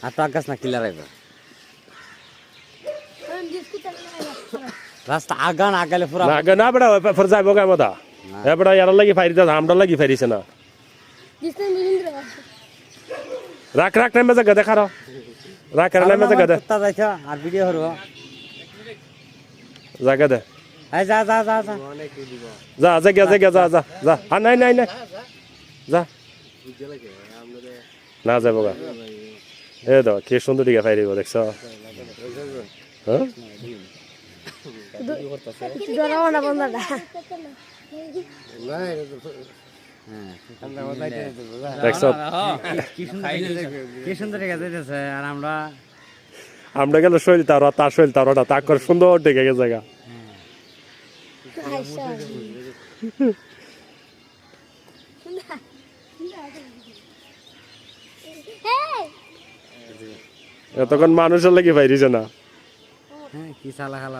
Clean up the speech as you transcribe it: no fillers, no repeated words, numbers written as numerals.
আর তো আগাছ না কিলার আইব রাস্তা আগান আগালে পুরা না আগে না বেড়া ফর যাইব গায় মদা এ বেড়া ইয়ার লাগি ফাইরিতে আমরা লাগি ফাইরিছে না রাখ রাখ নেমে যা গদে খারো রাখ আর নেমে যা গদে কুত্তা যাইছ আর ভিডিও হরব যা গদে এই যা যা যা যা যা যা গিয়া যা গিয়া যা যা যা আর নাই নাই নাই যা না যাবো গা এ দাও কি সুন্দর দিকে ফাইরিব দেখছো হ্যাঁ দেখছো কি সুন্দর দেখা যাইতেছে আর আমরা আমরা গেলে শৈল তার শৈল তারা তাক করে সুন্দর দেখে গেছে জায়গা এতক্ষণ মানুষের লাগি বাইরিছে না কি সালা খালা